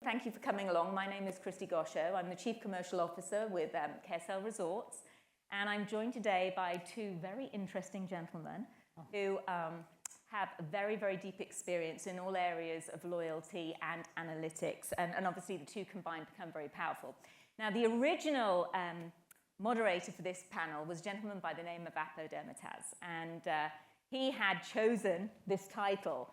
Thank you for coming along. My name is Kristie Goshow. I'm the Chief Commercial Officer with Carousel Resorts, and I'm joined today by two very interesting gentlemen who have a very, very deep experience in all areas of loyalty and analytics, and obviously the two combined become very powerful. Now, the original moderator for this panel was a gentleman by the name of Apodermataz, and he had chosen this title.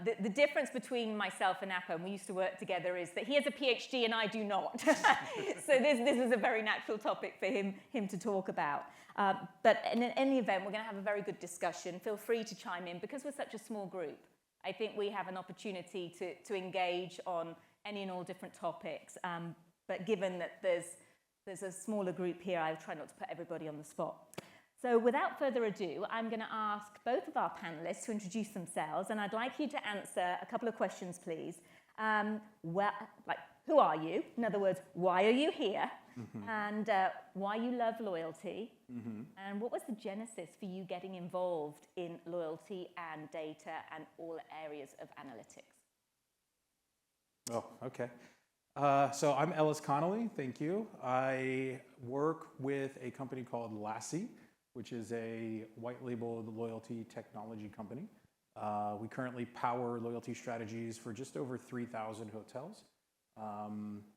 The difference between myself and Apo, and we used to work together, is that he has a PhD and I do not. So this is a very natural topic for him to talk about. But in any event, we're going to have a very good discussion. Feel free to chime in. Because we're such a small group, I think we have an opportunity to engage on any and all different topics. But given that there's a smaller group here, I'll try not to put everybody on the spot. So without further ado, I'm going to ask both of our panelists to introduce themselves, and I'd like you to answer a couple of questions, please. Who are you? In other words, why are you here? Mm-hmm. And why you love loyalty? Mm-hmm. And what was the genesis for you getting involved in loyalty and data and all areas of analytics? Oh, okay. So I'm Ellis Connolly, thank you. I work with a company called Laasie, which is a white labeled loyalty technology company. We currently power loyalty strategies for just over 3,000 hotels.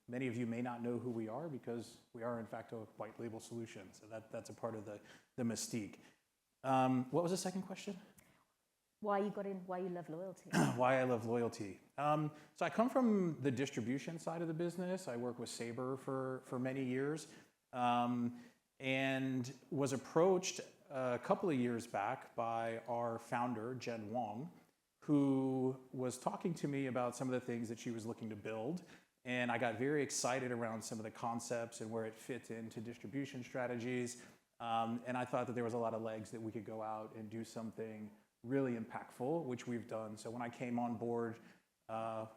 Many of you may not know who we are because we are in fact a white label solution. So that's a part of the mystique. What was the second question? Why you love loyalty? Why I love loyalty. So I come from the distribution side of the business. I worked with Sabre for many years. And was approached a couple of years back by our founder, Jen Wong, who was talking to me about some of the things that she was looking to build. And I got very excited around some of the concepts and where it fit into distribution strategies. And I thought that there was a lot of legs that we could go out and do something really impactful, which we've done. So when I came on board,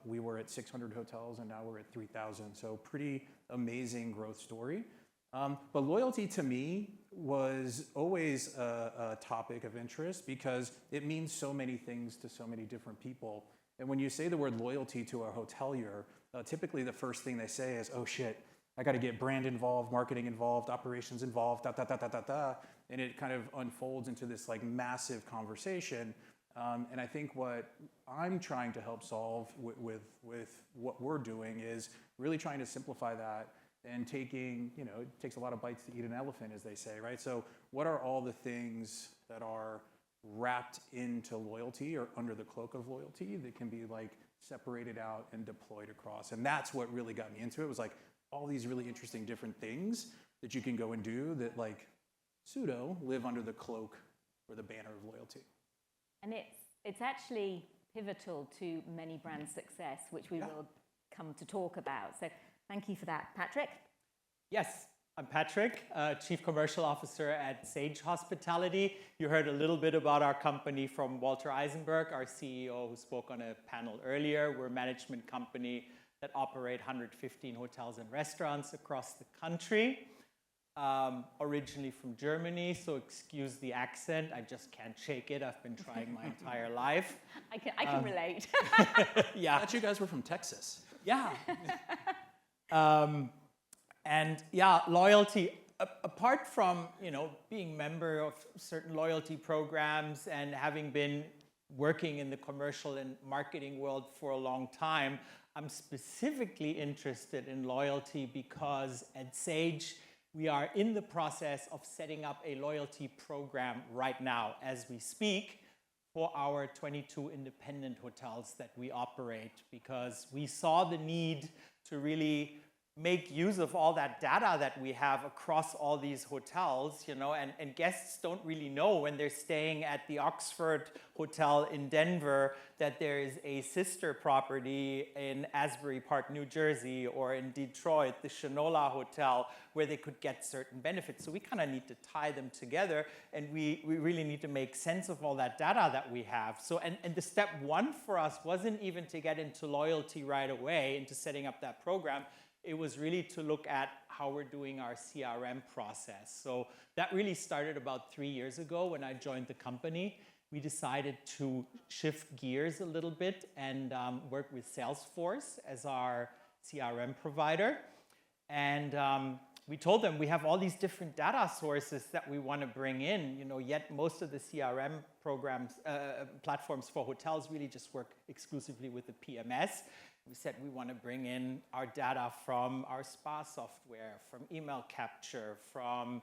we were at 600 hotels and now we're at 3,000. So pretty amazing growth story. But loyalty to me was always a topic of interest because it means so many things to so many different people. And when you say the word loyalty to a hotelier, typically the first thing they say is, oh shit, I got to get brand involved, marketing involved, operations involved, and it kind of unfolds into this like massive conversation. And I think what I'm trying to help solve with what we're doing is really trying to simplify that. And taking, it takes a lot of bites to eat an elephant, as they say, right? So what are all the things that are wrapped into loyalty or under the cloak of loyalty that can be like separated out and deployed across? And that's what really got me into it, was like all these really interesting different things that you can go and do that like pseudo live under the cloak or the banner of loyalty. And it's actually pivotal to many brand success, which we will come to talk about. So thank you for that. Patrick? Yes, I'm Patrick, Chief Commercial Officer at Sage Hospitality. You heard a little bit about our company from Walter Eisenberg, our CEO, who spoke on a panel earlier. We're a management company that operate 115 hotels and restaurants across the country. Originally from Germany, so excuse the accent. I just can't shake it. I've been trying my entire life. I can relate. Yeah. I thought you guys were from Texas. Yeah. And yeah, loyalty, apart from, being member of certain loyalty programs and having been working in the commercial and marketing world for a long time, I'm specifically interested in loyalty because at Sage, we are in the process of setting up a loyalty program right now as we speak for our 22 independent hotels that we operate, because we saw the need to really make use of all that data that we have across all these hotels, and guests don't really know when they're staying at the Oxford Hotel in Denver that there is a sister property in Asbury Park, New Jersey, or in Detroit, the Shinola Hotel, where they could get certain benefits. So we kind of need to tie them together, and we really need to make sense of all that data that we have. So, and the step one for us wasn't even to get into loyalty right away, into setting up that program. It was really to look at how we're doing our CRM process. So that really started about 3 years ago when I joined the company. We decided to shift gears a little bit and work with Salesforce as our CRM provider. And we told them we have all these different data sources that we want to bring in, yet most of the CRM programs, platforms for hotels really just work exclusively with the PMS. We said we want to bring in our data from our spa software, from email capture, from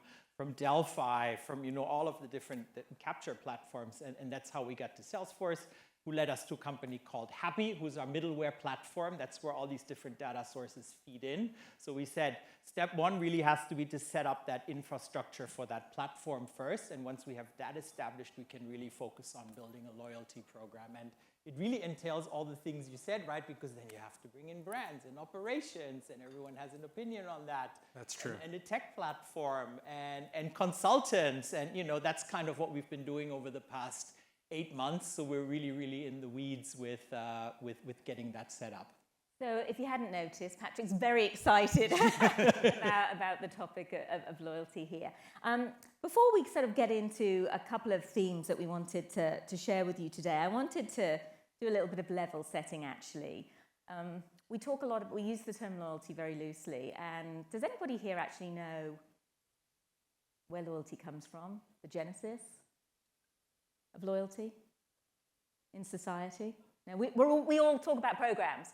Delphi, from all of the different capture platforms, and that's how we got to Salesforce, who led us to a company called Happy, who's our middleware platform. That's where all these different data sources feed in. So we said step one really has to be to set up that infrastructure for that platform first, and once we have that established, we can really focus on building a loyalty program. And it really entails all the things you said, right? Because then you have to bring in brands and operations, and everyone has an opinion on that. That's true. And a tech platform and consultants, and that's kind of what we've been doing over the past 8 months. So we're really, really in the weeds with getting that set up. So if you hadn't noticed, Patrick's very excited about the topic of loyalty here. Before we sort of get into a couple of themes that we wanted to share with you today, I wanted to do a little bit of level setting, actually. We use the term loyalty very loosely, and does anybody here actually know where loyalty comes from, the genesis of loyalty in society? Now, we all talk about programs,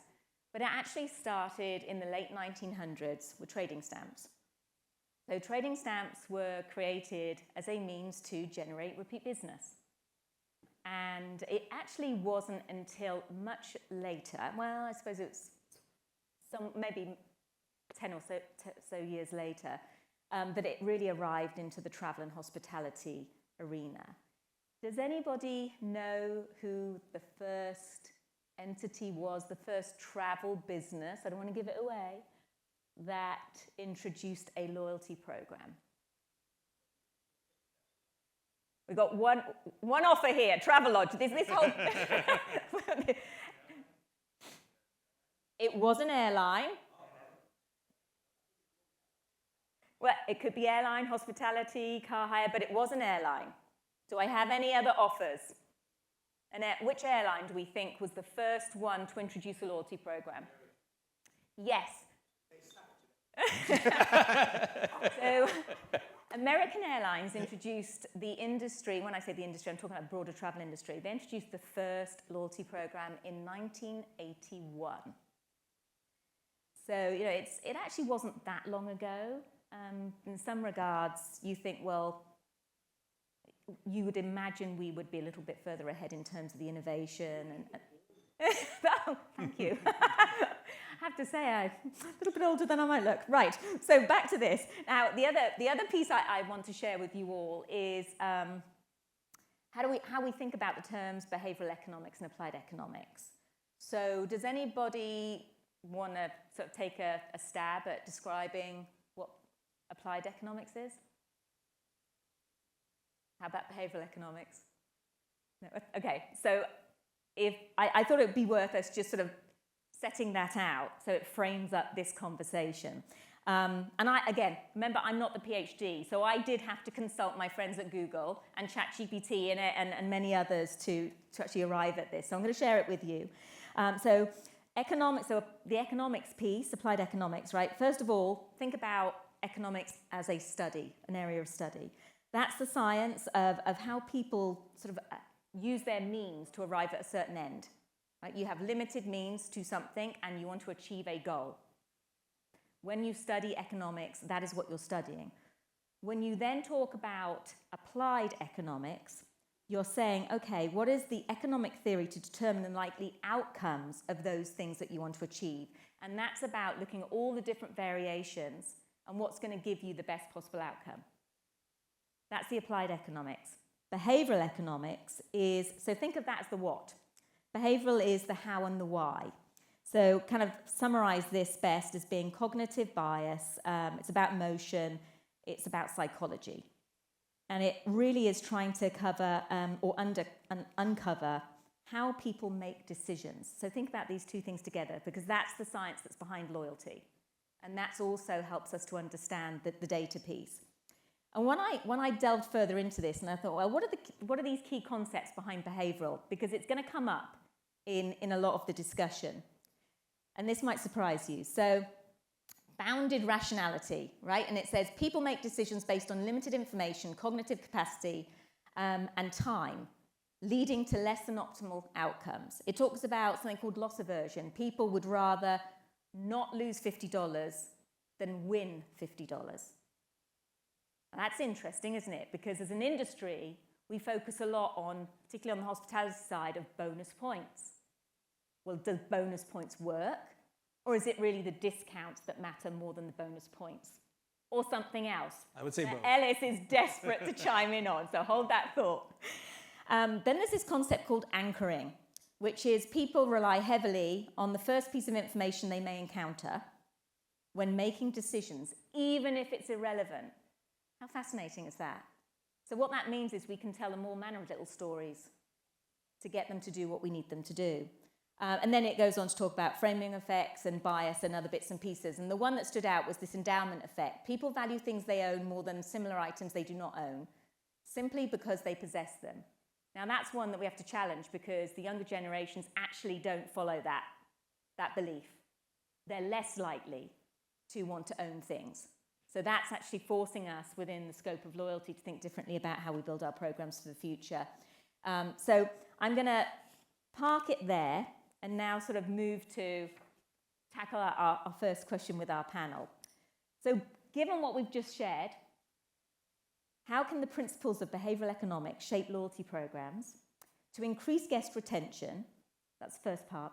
but it actually started in the late 1900s with trading stamps. So trading stamps were created as a means to generate repeat business. And it actually wasn't until much later, well, I suppose it's maybe 10 or so years later, that it really arrived into the travel and hospitality arena. Does anybody know who the first entity was, the first travel business, I don't want to give it away, that introduced a loyalty program? We've got one offer here, Travelodge. This whole... It was an airline. Well, it could be airline, hospitality, car hire, but it was an airline. Do I have any other offers? Which airline do we think was the first one to introduce a loyalty program? Yes. So, American Airlines introduced the industry, when I say the industry, I'm talking about the broader travel industry. They introduced the first loyalty program in 1981. So, it actually wasn't that long ago. In some regards, you think, well, you would imagine we would be a little bit further ahead in terms of the innovation. Oh, thank you. I have to say, I'm a little bit older than I might look. Right, so back to this. Now, the other piece I want to share with you all is how we think about the terms behavioral economics and applied economics. So does anybody want to sort of take a stab at describing what applied economics is? How about behavioral economics? No? Okay, so I thought it would be worth us just sort of setting that out so it frames up this conversation. And again, remember, I'm not the PhD, so I did have to consult my friends at Google and ChatGPT and many others to actually arrive at this. So I'm going to share it with you. So the economics piece, applied economics, right? First of all, think about economics as a study, an area of study. That's the science of how people sort of use their means to arrive at a certain end. Right? You have limited means to something and you want to achieve a goal. When you study economics, that is what you're studying. When you then talk about applied economics, you're saying, okay, what is the economic theory to determine the likely outcomes of those things that you want to achieve? And that's about looking at all the different variations and what's going to give you the best possible outcome. That's the applied economics. Behavioral economics is, so think of that as the what. Behavioral is the how and the why. So kind of summarize this best as being cognitive bias. It's about emotion. It's about psychology. And it really is trying to cover uncover how people make decisions. So think about these two things together, because that's the science that's behind loyalty. And that also helps us to understand the data piece. And when I delved further into this, and I thought, well, what are these key concepts behind behavioral? Because it's going to come up in a lot of the discussion. And this might surprise you. So, bounded rationality, right? And it says people make decisions based on limited information, cognitive capacity, and time, leading to less than optimal outcomes. It talks about something called loss aversion. People would rather not lose $50 than win $50. And that's interesting, isn't it? Because as an industry, we focus a lot on, particularly on the hospitality side, of bonus points. Well, does bonus points work? Or is it really the discounts that matter more than the bonus points? Or something else? I would say both. Ellis is desperate to chime in on, so hold that thought. Then there's this concept called anchoring, which is people rely heavily on the first piece of information they may encounter when making decisions, even if it's irrelevant. How fascinating is that? So what that means is we can tell them all manner of little stories to get them to do what we need them to do. And then it goes on to talk about framing effects and bias and other bits and pieces. And the one that stood out was this endowment effect. People value things they own more than similar items they do not own, simply because they possess them. Now, that's one that we have to challenge because the younger generations actually don't follow that belief. They're less likely to want to own things. So that's actually forcing us within the scope of loyalty to think differently about how we build our programs for the future. So I'm going to park it there and now sort of move to tackle our first question with our panel. So given what we've just shared, how can the principles of behavioral economics shape loyalty programs to increase guest retention? That's the first part.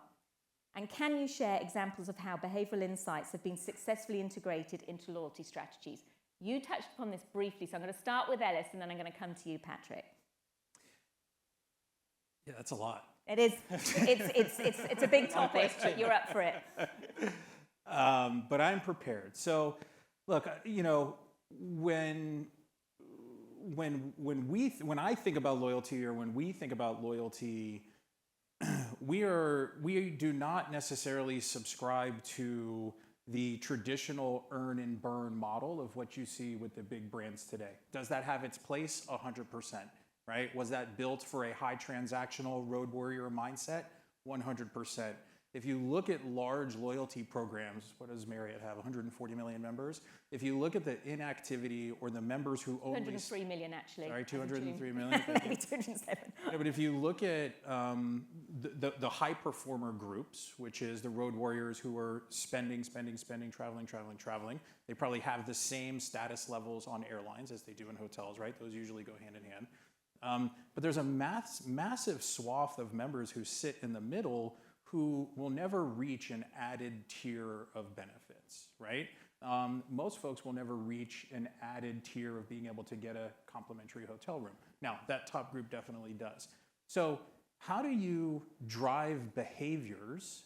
And can you share examples of how behavioral insights have been successfully integrated into loyalty strategies? You touched upon this briefly, so I'm going to start with Ellis and then I'm going to come to you, Patrick. Yeah, that's a lot. It is. It's a big topic, but you're up for it. But I'm prepared. So, look, you know, when I think about loyalty, or when we think about loyalty, we do not necessarily subscribe to the traditional earn and burn model of what you see with the big brands today. Does that have its place? 100%. Right? Was that built for a high transactional road warrior mindset? 100%. If you look at large loyalty programs, what does Marriott have? 140 million members. If you look at the inactivity or the members who only 203 million actually. Sorry, 203 million. Maybe 207. Yeah, but if you look at the high performer groups, which is the road warriors who are spending, traveling, they probably have the same status levels on airlines as they do in hotels, right? Those usually go hand in hand. But there's a massive swath of members who sit in the middle who will never reach an added tier of benefits, right? Most folks will never reach an added tier of being able to get a complimentary hotel room. Now, that top group definitely does. So how do you drive behaviors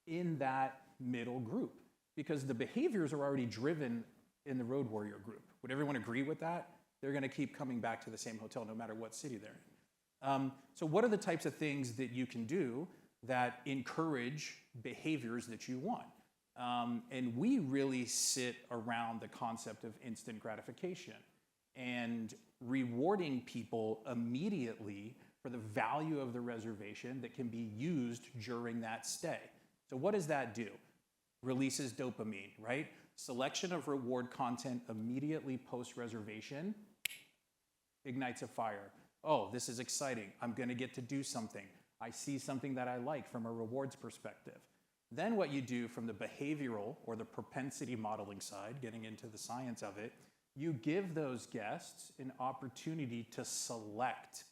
in that middle group? Because the behaviors are already driven in the road warrior group. Would everyone agree with that? They're going to keep coming back to the same hotel no matter what city they're in. So what are the types of things that you can do that encourage behaviors that you want? And we really sit around the concept of instant gratification and rewarding people immediately for the value of the reservation that can be used during that stay. So what does that do? Releases dopamine, right? Selection of reward content immediately post-reservation ignites a fire. Oh, this is exciting. I'm going to get to do something. I see something that I like from a rewards perspective. Then what you do from the behavioral or the propensity modeling side, getting into the science of it, you give those guests an opportunity to select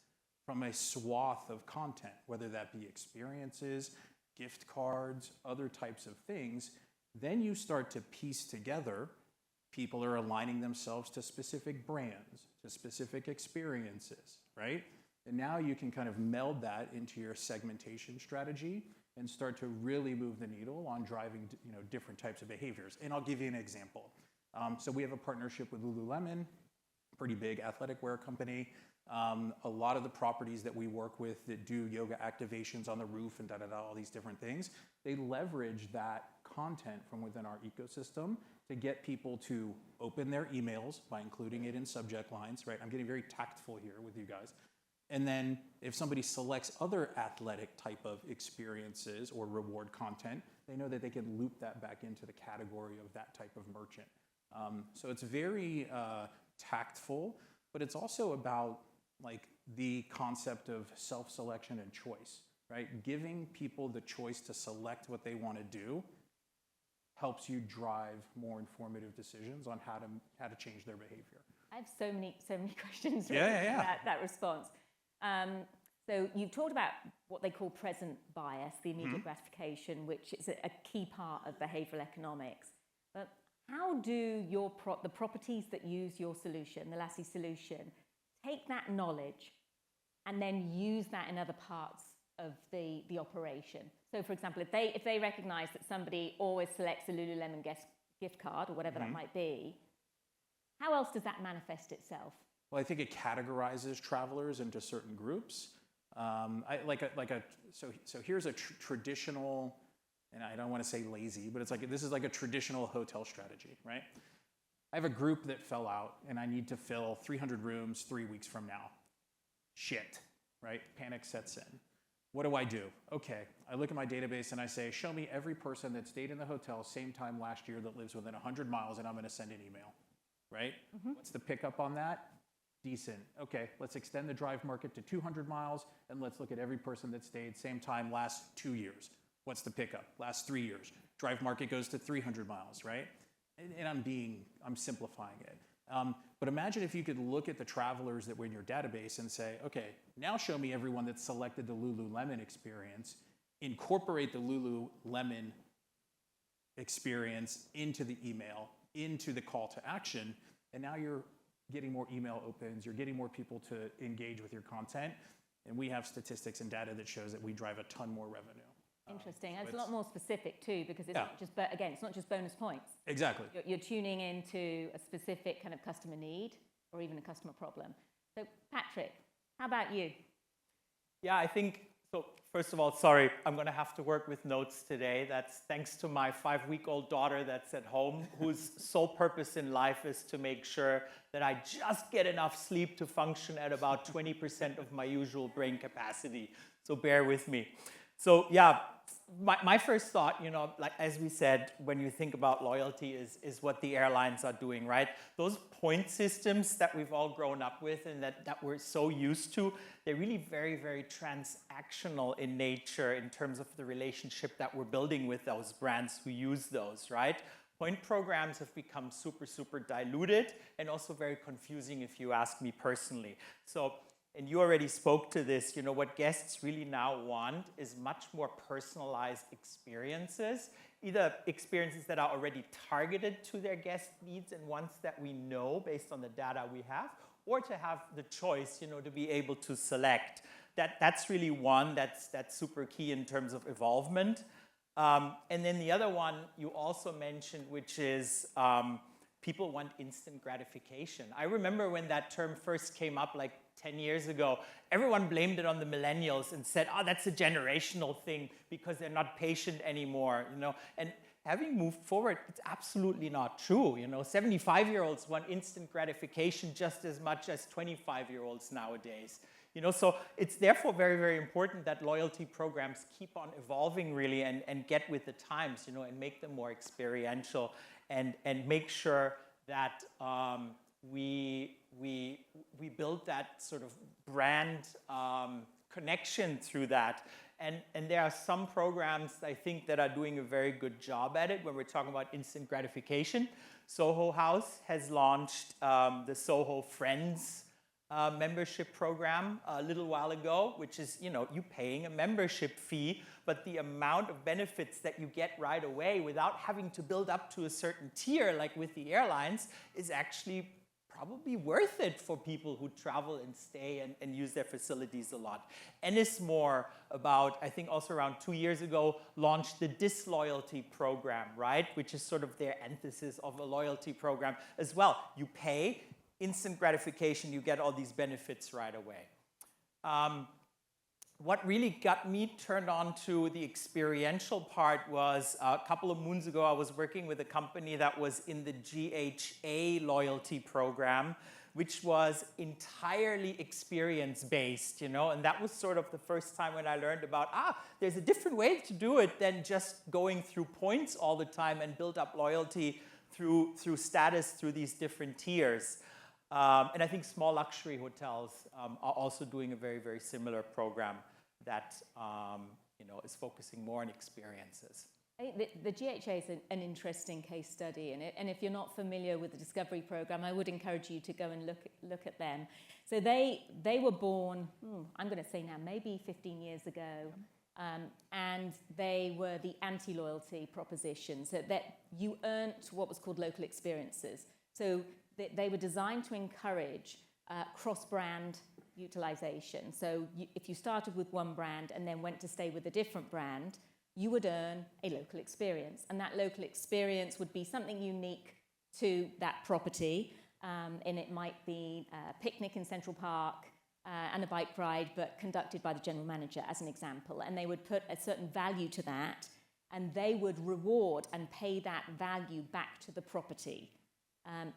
from a swath of content, whether that be experiences, gift cards, other types of things. Then you start to piece together, people are aligning themselves to specific brands, to specific experiences, right? And now you can kind of meld that into your segmentation strategy and start to really move the needle on driving, different types of behaviors. And I'll give you an example. So we have a partnership with Lululemon, pretty big athletic wear company. A lot of the properties that we work with that do yoga activations on the roof and all these different things, they leverage that content from within our ecosystem to get people to open their emails by including it in subject lines, right? I'm getting very tactful here with you guys. And then if somebody selects other athletic type of experiences or reward content, they know that they can loop that back into the category of that type of merchant. So it's very tactful, but it's also about like the concept of self-selection and choice, right? Giving people the choice to select what they want to do helps you drive more informative decisions on how to change their behavior. I have so many questions that response. So you've talked about what they call present bias, the immediate gratification, which is a key part of behavioral economics. But how do the properties that use your solution, the Laasie solution, take that knowledge and then use that in other parts of the operation? So, for example, if they recognize that somebody always selects a Lululemon gift card or whatever that might be, how else does that manifest itself? Well, I think it categorizes travelers into certain groups. So here's a traditional, and I don't want to say lazy, but this is like a traditional hotel strategy, right? I have a group that fell out, and I need to fill 300 rooms 3 weeks from now. Shit, right? Panic sets in. What do? Okay, I look at my database and I say, show me every person that stayed in the hotel same time last year that lives within 100 miles, and I'm going to send an email, right? What's the pickup on that? Decent. Okay, let's extend the drive market to 200 miles, and let's look at every person that stayed same time last 2 years. What's the pickup? Last 3 years. Drive market goes to 300 miles, right? And I'm simplifying it. But imagine if you could look at the travelers that were in your database and say, okay, now show me everyone that selected the Lululemon experience, incorporate the Lululemon experience into the email, into the call to action, and now you're getting more email opens, you're getting more people to engage with your content, and we have statistics and data that shows that we drive a ton more revenue. Interesting. And it's a lot more specific too, because it's not just, again, it's not just bonus points. Exactly. You're tuning into a specific kind of customer need or even a customer problem. So Patrick, how about you? Yeah, I think, so first of all, sorry, I'm going to have to work with notes today. That's thanks to my 5-week-old daughter that's at home, whose sole purpose in life is to make sure that I just get enough sleep to function at about 20% of my usual brain capacity. So bear with me. So yeah, my first thought, like as we said, when you think about loyalty is what the airlines are doing, right? Those point systems that we've all grown up with and that we're so used to, they're really very, very transactional in nature in terms of the relationship that we're building with those brands who use those, right? Point programs have become super, super diluted and also very confusing if you ask me personally. So, and you already spoke to this, what guests really now want is much more personalized experiences, either experiences that are already targeted to their guest needs and wants that we know based on the data we have, or to have the choice, to be able to select. That's really one that's super key in terms of evolvement. And then the other one you also mentioned, which is people want instant gratification. I remember when that term first came up like 10 years ago, everyone blamed it on the millennials and said, oh, that's a generational thing because they're not patient anymore, And having moved forward, it's absolutely not true. 75-year-olds want instant gratification just as much as 25-year-olds nowadays. So it's therefore very, very important that loyalty programs keep on evolving really and get with the times, and make them more experiential and make sure that we build that sort of brand connection through that. And there are some programs, I think, that are doing a very good job at it when we're talking about instant gratification. Soho House has launched the Soho Friends membership program a little while ago, which is, you paying a membership fee, but the amount of benefits that you get right away without having to build up to a certain tier like with the airlines is actually probably worth it for people who travel and stay and use their facilities a lot. Ennismore, about, I think also around 2 years ago, launched the Disloyalty program, right? Which is sort of their antithesis of a loyalty program as well. You pay, instant gratification, you get all these benefits right away. What really got me turned on to the experiential part was a couple of moons ago, I was working with a company that was in the GHA loyalty program, which was entirely experience-based, you know, and that was sort of the first time when I learned about, there's a different way to do it than just going through points all the time and build up loyalty through status, through these different tiers. And I think small luxury hotels are also doing a very, very similar program that is focusing more on experiences. I think the GHA is an interesting case study, and if you're not familiar with the Discovery Program, I would encourage you to go and look at them. So they were born, I'm going to say now, maybe 15 years ago, and they were the anti-loyalty proposition, so that you earned what was called local experiences. So they were designed to encourage cross-brand utilization. So if you started with one brand and then went to stay with a different brand, you would earn a local experience. And that local experience would be something unique to that property. And it might be a picnic in Central Park and a bike ride, but conducted by the general manager, as an example. And they would put a certain value to that, and they would reward and pay that value back to the property.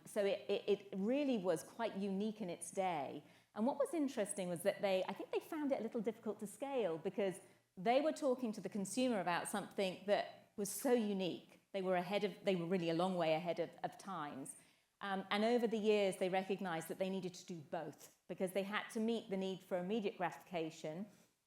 So it really was quite unique in its day. And what was interesting was that I think they found it a little difficult to scale, because they were talking to the consumer about something that was so unique. They were really a long way ahead of times. And over the years, they recognized that they needed to do both, because they had to meet the need for immediate gratification,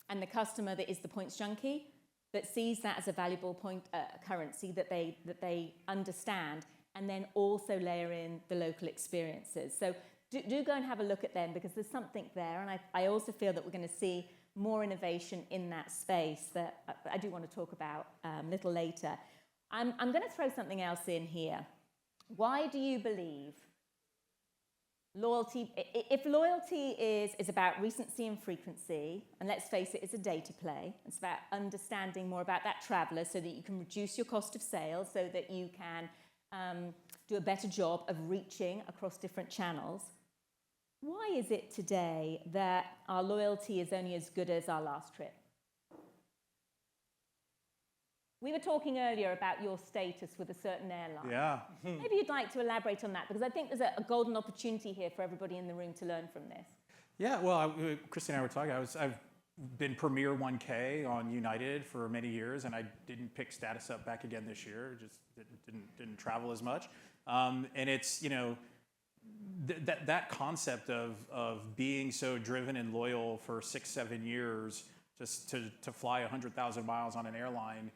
and the customer that is the points junkie, that sees that as a valuable point currency that they understand, and then also layer in the local experiences. So do go and have a look at them, because there's something there. And I also feel that we're going to see more innovation in that space that I do want to talk about a little later. I'm going to throw something else in here. Why do you believe loyalty, if loyalty is about recency and frequency, and let's face it, it's a data play, it's about understanding more about that traveler so that you can reduce your cost of sales, so that you can do a better job of reaching across different channels. Why is it today that our loyalty is only as good as our last trip? We were talking earlier about your status with a certain airline. Yeah. Maybe you'd like to elaborate on that, because I think there's a golden opportunity here for everybody in the room to learn from this. Yeah, well, Kristie and I were talking. I've been Premier 1K on United for many years, and I didn't pick status up back again this year. Just didn't travel as much. And it's, that concept of being so driven and loyal for 6-7 years, just to fly 100,000 miles on an airline,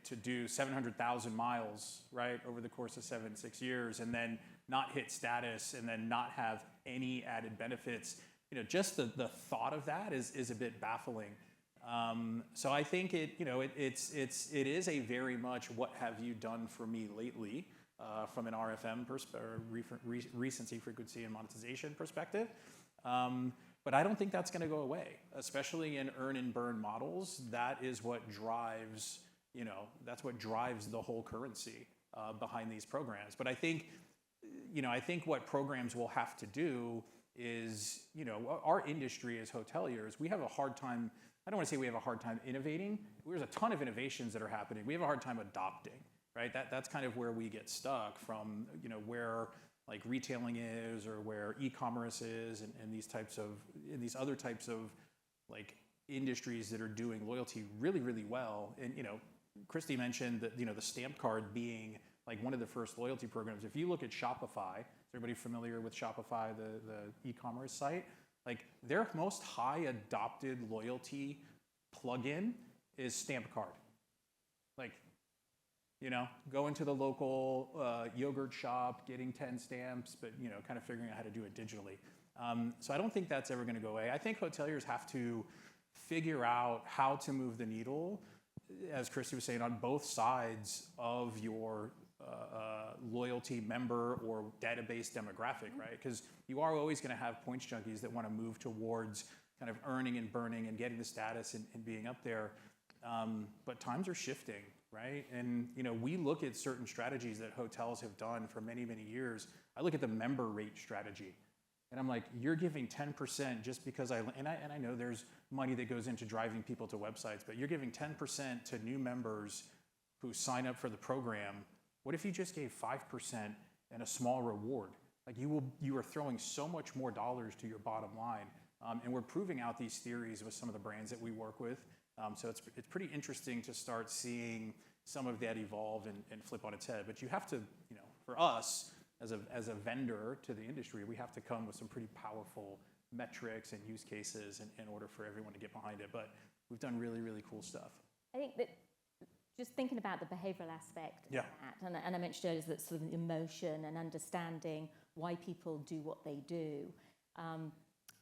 to do 700,000 miles, right, over the course of 6 years, and then not hit status, and then not have any added benefits. Just the thought of that is a bit baffling. So I think it is a very much what have you done for me lately from an RFM recency, frequency, and monetization perspective. But I don't think that's going to go away, especially in earn and burn models. That is what drives, that's what drives the whole currency behind these programs. But I think what programs will have to do is, our industry as hoteliers, we have a hard time. I don't want to say we have a hard time innovating. There's a ton of innovations that are happening. We have a hard time adopting, right? That's kind of where we get stuck from, where like retailing is, or where e-commerce is, and these other types of like industries that are doing loyalty really, really well. And Kristie mentioned that the stamp card being like one of the first loyalty programs. If you look at Shopify, is everybody familiar with Shopify, the e-commerce site? Like their most high adopted loyalty plugin is stamp card. Like, going to the local yogurt shop, getting 10 stamps, but kind of figuring out how to do it digitally. So I don't think that's ever going to go away. I think hoteliers have to figure out how to move the needle, as Kristie was saying, on both sides of your loyalty member or database demographic, right? Because you are always going to have points junkies that want to move towards kind of earning and burning and getting the status and being up there. But times are shifting, right? And we look at certain strategies that hotels have done for many, many years. I look at the member rate strategy, and I'm like, you're giving 10% just because I know there's money that goes into driving people to websites, but you're giving 10% to new members who sign up for the program. What if you just gave 5% and a small reward? like you are throwing so much more dollars to your bottom line. And we're proving out these theories with some of the brands that we work with. So it's pretty interesting to start seeing some of that evolve and flip on its head. But you have to, for us as a vendor to the industry, we have to come with some pretty powerful metrics and use cases in order for everyone to get behind it. But we've done really, really cool stuff. I think that just thinking about the behavioral aspect of that, and I mentioned earlier that sort of emotion and understanding why people do what they do.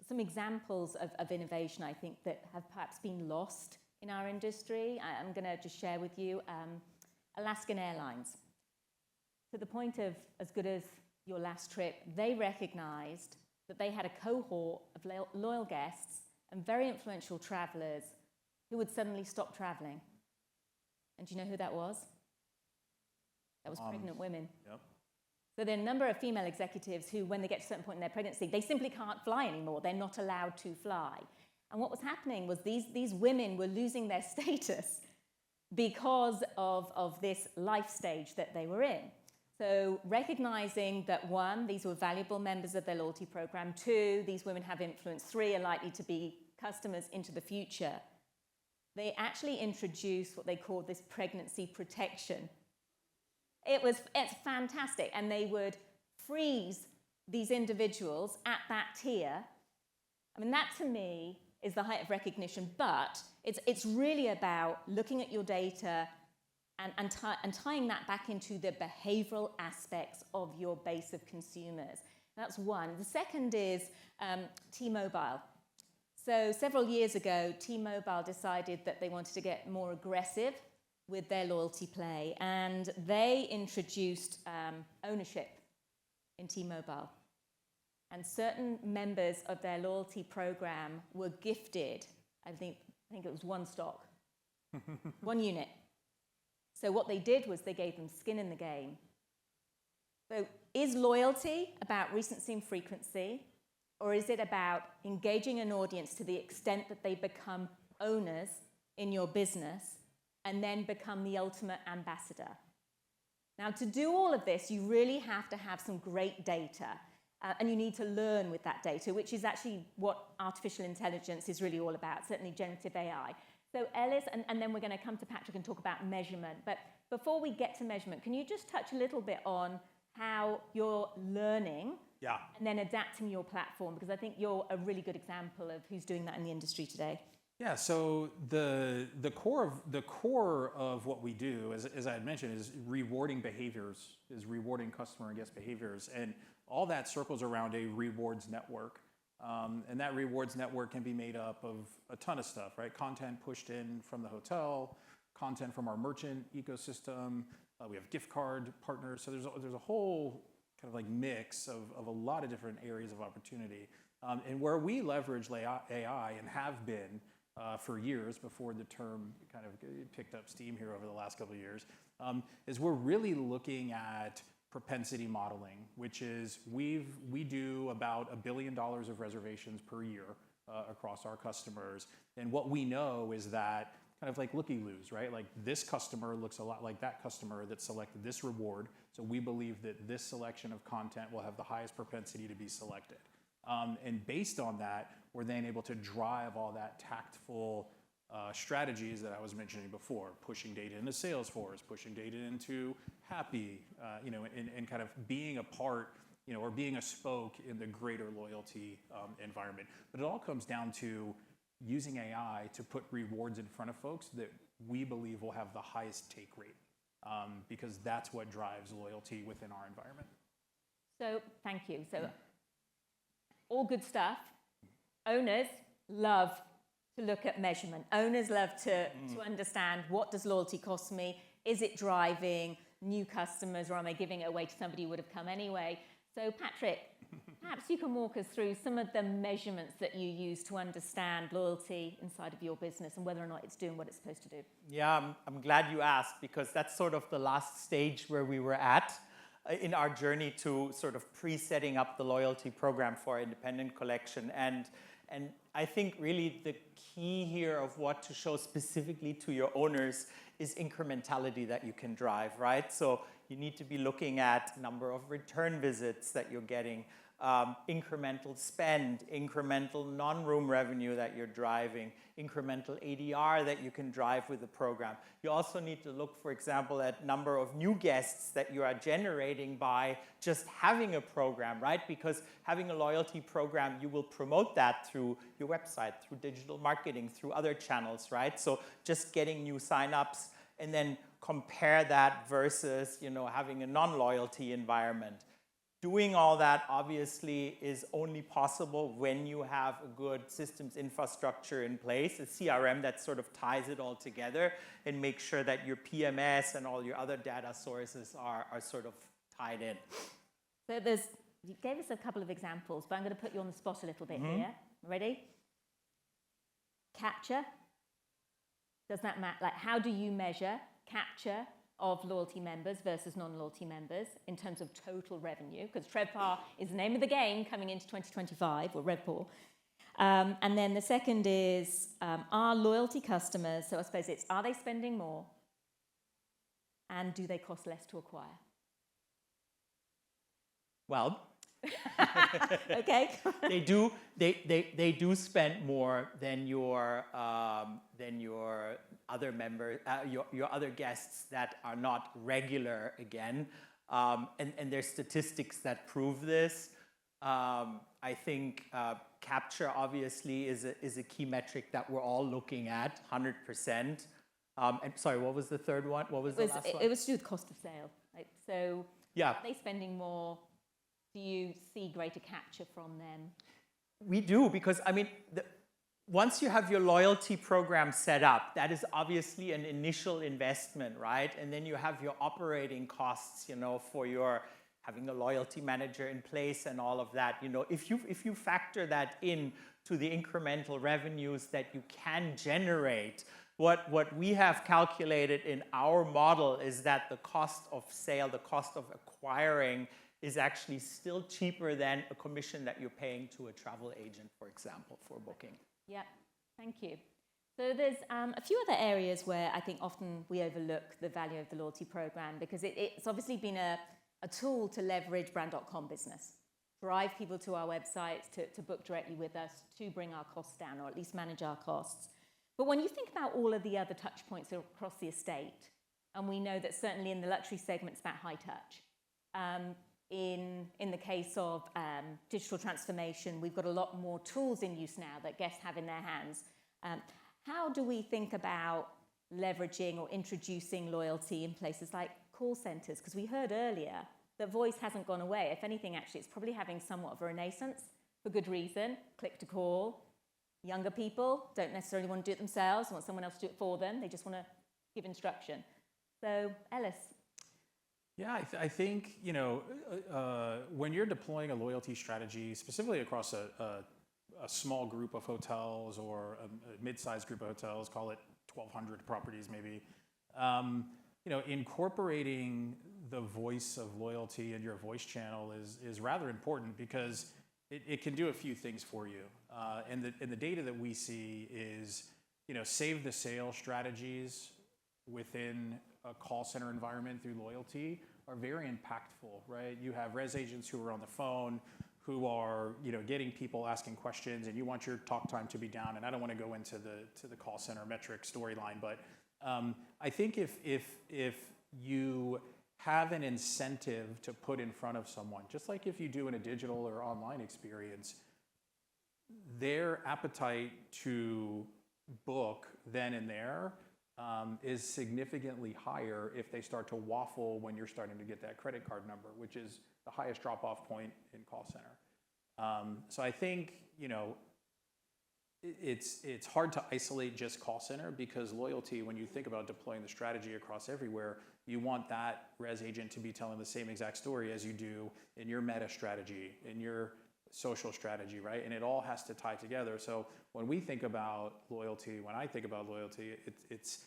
Some examples of innovation, I think, that have perhaps been lost in our industry. I'm going to just share with you Alaskan Airlines. To the point of as good as your last trip, they recognized that they had a cohort of loyal guests and very influential travelers who would suddenly stop traveling. And do you know who that was? That was pregnant women. Yep. So there are a number of female executives who, when they get to a certain point in their pregnancy, they simply can't fly anymore. They're not allowed to fly. And what was happening was these women were losing their status because of this life stage that they were in. So recognizing that, one, these were valuable members of their loyalty program. Two, these women have influence. Three, are likely to be customers into the future. They actually introduced what they called this pregnancy protection. It's fantastic, and they would freeze these individuals at that tier. I mean, that to me is the height of recognition, but it's really about looking at your data and tying that back into the behavioral aspects of your base of consumers. That's one. The second is T-Mobile. So several years ago, T-Mobile decided that they wanted to get more aggressive with their loyalty play, and they introduced ownership in T-Mobile. And certain members of their loyalty program were gifted, I think it was one stock, one unit. So what they did was they gave them skin in the game. So is loyalty about recency and frequency, or is it about engaging an audience to the extent that they become owners in your business and then become the ultimate ambassador? Now, to do all of this, you really have to have some great data, and you need to learn with that data, which is actually what artificial intelligence is really all about, certainly generative AI. So Ellis, and then we're going to come to Patrick and talk about measurement. But before we get to measurement, can you just touch a little bit on how you're learning and then adapting your platform? Because I think you're a really good example of who's doing that in the industry today. Yeah, so the core of what we do, as I had mentioned, is rewarding behaviors, is rewarding customer and guest behaviors, and all that circles around a rewards network. And that rewards network can be made up of a ton of stuff, right? Content pushed in from the hotel, content from our merchant ecosystem. We have gift card partners. So there's a whole kind of like mix of a lot of different areas of opportunity. And where we leverage AI and have been for years before the term kind of picked up steam here over the last couple of years, is we're really looking at propensity modeling, which is we do about $1 billion of reservations per year across our customers. And what we know is that kind of like looky-loos, right? Like this customer looks a lot like that customer that selected this reward. So we believe that this selection of content will have the highest propensity to be selected. And based on that, we're then able to drive all that tactful strategies that I was mentioning before, pushing data into Salesforce, pushing data into Happy, and kind of being a part, or being a spoke in the greater loyalty environment. But it all comes down to using AI to put rewards in front of folks that we believe will have the highest take rate, because that's what drives loyalty within our environment. So thank you. So all good stuff. Owners love to look at measurement. Owners love to understand, what does loyalty cost me? Is it driving new customers, or am I giving it away to somebody who would have come anyway? So Patrick, perhaps you can walk us through some of the measurements that you use to understand loyalty inside of your business and whether or not it's doing what it's supposed to do. Yeah, I'm glad you asked, because that's sort of the last stage where we were at in our journey to sort of pre-setting up the loyalty program for our independent collection. And I think really the key here of what to show specifically to your owners is incrementality that you can drive, right? So You need to be looking at number of return visits that you're getting, incremental spend, incremental non-room revenue that you're driving, incremental ADR that you can drive with the program. You also need to look, for example, at number of new guests that you are generating by just having a program, right? Because having a loyalty program, you will promote that through your website, through digital marketing, through other channels, right? So just getting new signups and then compare that versus, having a non-loyalty environment. Doing all that obviously is only possible when you have a good systems infrastructure in place, a CRM that sort of ties it all together and makes sure that your PMS and all your other data sources are sort of tied in. So you gave us a couple of examples, but I'm going to put you on the spot a little bit here. Ready? Capture. Does that matter? Like, how do you measure capture of loyalty members versus non-loyalty members in terms of total revenue? Because TRevPAR is the name of the game coming into 2025, or RevPAR. And then the second is, are loyalty customers, so I suppose it's, are they spending more? And do they cost less to acquire? Well, okay. they do spend more than your other members, your other guests that are not regular again, and there's statistics that prove this. I think capture obviously is a key metric that we're all looking at, 100%. And sorry, what was the third one? What was the last one? It was to do with cost of sale. Like, so yeah, are they spending more? Do you see greater capture from them? We do, because once you have your loyalty program set up, that is obviously an initial investment, right? And then you have your operating costs, for your having a loyalty manager in place and all of that. If you factor that in to the incremental revenues that you can generate, what we have calculated in our model is that the cost of sale, the cost of acquiring, is actually still cheaper than a commission that you're paying to a travel agent, for example, for booking. Yeah, thank you. So there's a few other areas where I think often we overlook the value of the loyalty program, because it's obviously been a tool to leverage brand.com business, drive people to our websites to book directly with us, to bring our costs down, or at least manage our costs. But when you think about all of the other touch points across the estate, and we know that certainly in the luxury segment, it's about high touch. In the case of digital transformation, we've got a lot more tools in use now that guests have in their hands. How do we think about leveraging or introducing loyalty in places like call centers? Because we heard earlier that voice hasn't gone away. If anything, actually, it's probably having somewhat of a renaissance for good reason. Click to call. Younger people don't necessarily want to do it themselves, want someone else to do it for them. They just want to give instruction. So, Ellis. Yeah, I think, when you're deploying a loyalty strategy, specifically across a small group of hotels or a mid-sized group of hotels, call it 1,200 properties maybe, incorporating the voice of loyalty in your voice channel is rather important, because it can do a few things for you. And the data that we see is, save the sale strategies within a call center environment through loyalty are very impactful, right? You have res agents who are on the phone, who are getting people asking questions, and you want your talk time to be down. And I don't want to go into the call center metric storyline, but I think if you have an incentive to put in front of someone, just like if you do in a digital or online experience, their appetite to book then and there is significantly higher if they start to waffle when you're starting to get that credit card number, which is the highest drop-off point in call center. So I think, it's hard to isolate just call center, because loyalty, when you think about deploying the strategy across everywhere, you want that res agent to be telling the same exact story as you do in your meta strategy, in your social strategy, right? And it all has to tie together. So when we think about loyalty, when I think about loyalty, it's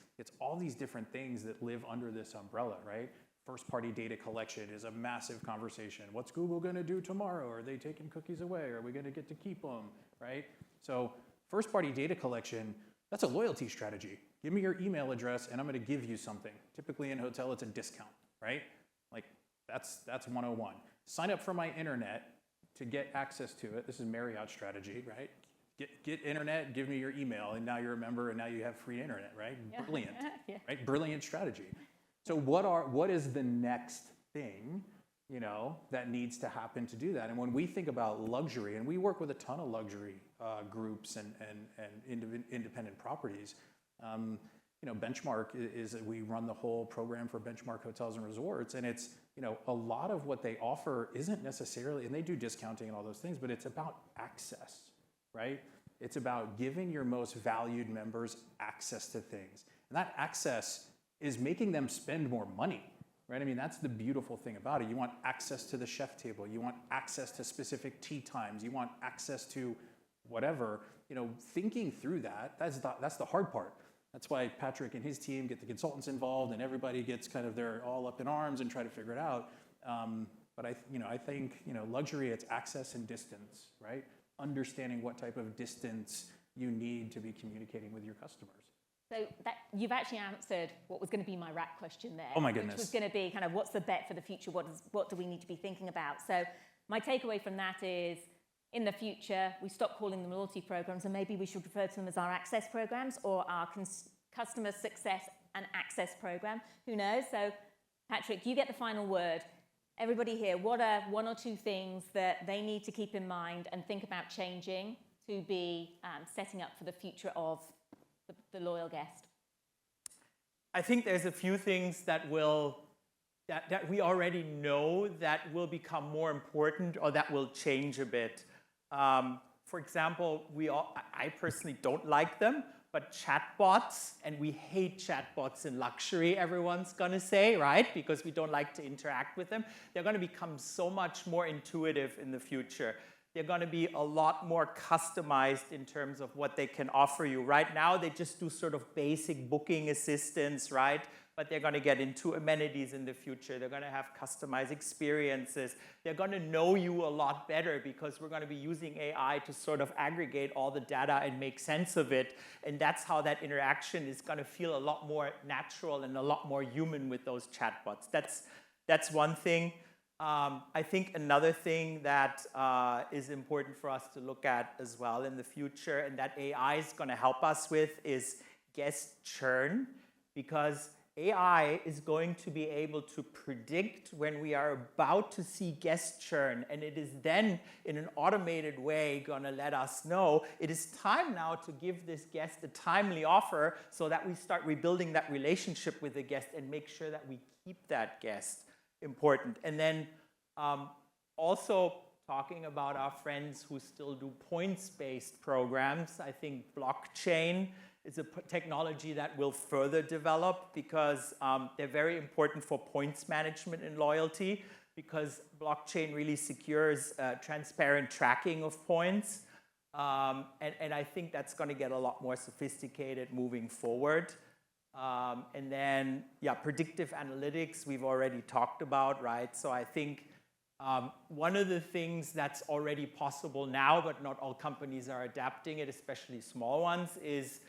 all these different things that live under this umbrella, right? First-party data collection is a massive conversation. What's Google going to do tomorrow? Are they taking cookies away? Are we going to get to keep them, right? So first-party data collection, that's a loyalty strategy. Give me your email address, and I'm going to give you something. Typically in a hotel, it's a discount, right? Like, That's 101. Sign up for my internet to get access to it. This is Marriott's strategy, right? Get internet, give me your email, and now you're a member, and now you have free internet, right? Yeah. Brilliant, yeah. Right? Brilliant strategy. So what is the next thing, that needs to happen to do that? And when we think about luxury, and we work with a ton of luxury groups and independent properties, Benchmark is we run the whole program for Benchmark Hotels and Resorts, and it's a lot of what they offer isn't necessarily, and they do discounting and all those things, but it's about access, right? It's about giving your most valued members access to things, and that access is making them spend more money, right? I mean, that's the beautiful thing about it. You want access to the chef table, you want access to specific tea times, you want access to whatever. Thinking through that's the hard part. That's why Patrick and his team get the consultants involved, and everybody gets they're all up in arms and try to figure it out. But I think luxury, it's access and distance, right? Understanding what type of distance you need to be communicating with your customers. So you've actually answered what was going to be my wrap question there. Oh my goodness. Which was going to be what's the bet for the future? What do we need to be thinking about? So my takeaway from that is, in the future, we stop calling them loyalty programs, and maybe we should refer to them as our access programs or our customer success and access program. Who knows? So, Patrick, you get the final word. Everybody here, what are one or two things that they need to keep in mind and think about changing to be setting up for the future of the loyal guest? I think there's a few things that we already know that will become more important or that will change a bit. For example, I personally don't like them, but chatbots, and we hate chatbots in luxury, everyone's gonna say, right? Because we don't like to interact with them. They're gonna become so much more intuitive in the future. They're gonna be a lot more customized in terms of what they can offer you. Right now, they just do sort of basic booking assistance, right? But they're gonna get into amenities in the future. They're gonna have customized experiences. They're gonna know you a lot better because we're gonna be using AI to sort of aggregate all the data and make sense of it. And that's how that interaction is gonna feel a lot more natural and a lot more human with those chatbots. That's one thing. I think another thing that is important for us to look at as well in the future, and that AI is gonna help us with, is guest churn, because AI is going to be able to predict when we are about to see guest churn, and it is then in an automated way going to let us know it is time now to give this guest a timely offer so that we start rebuilding that relationship with the guest and make sure that we keep that guest. Important. And then also talking about our friends who still do points-based programs, I think blockchain is a technology that will further develop because they're very important for points management and loyalty, because blockchain really secures transparent tracking of points. And I think that's going to get a lot more sophisticated moving forward. And then, predictive analytics we've already talked about, right? So I think one of the things that's already possible now, but not all companies are adapting it, especially small ones, is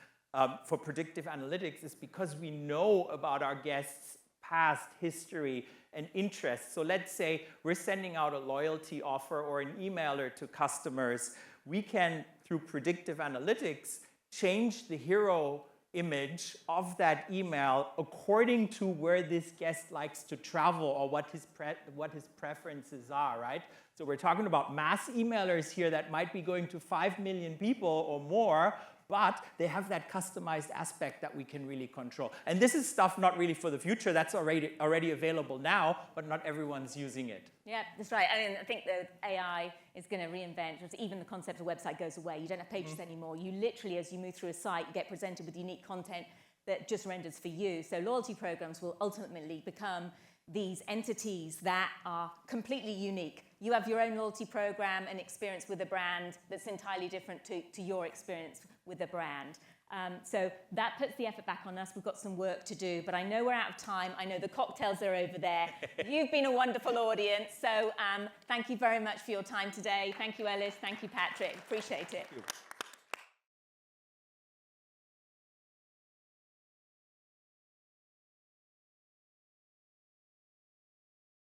for predictive analytics, is because we know about our guests' past history and interests. So let's say we're sending out a loyalty offer or an emailer to customers. We can, through predictive analytics, change the hero image of that email according to where this guest likes to travel or what his preferences are, right? So we're talking about mass emailers here that might be going to 5 million people or more, but they have that customized aspect that we can really control. And this is stuff not really for the future. That's already available now, but not everyone's using it. Yeah, that's right. I mean, I think that AI is going to reinvent, even the concept of a website goes away. You don't have pages anymore. You literally, as you move through a site, you get presented with unique content that just renders for you. So loyalty programs will ultimately become these entities that are completely unique. You have your own loyalty program and experience with a brand that's entirely different to your experience with a brand. So that puts the effort back on us. We've got some work to do, but I know we're out of time. I know the cocktails are over there. You've been a wonderful audience. So thank you very much for your time today. Thank you, Ellis. Thank you, Patrick. Appreciate it. Thank you.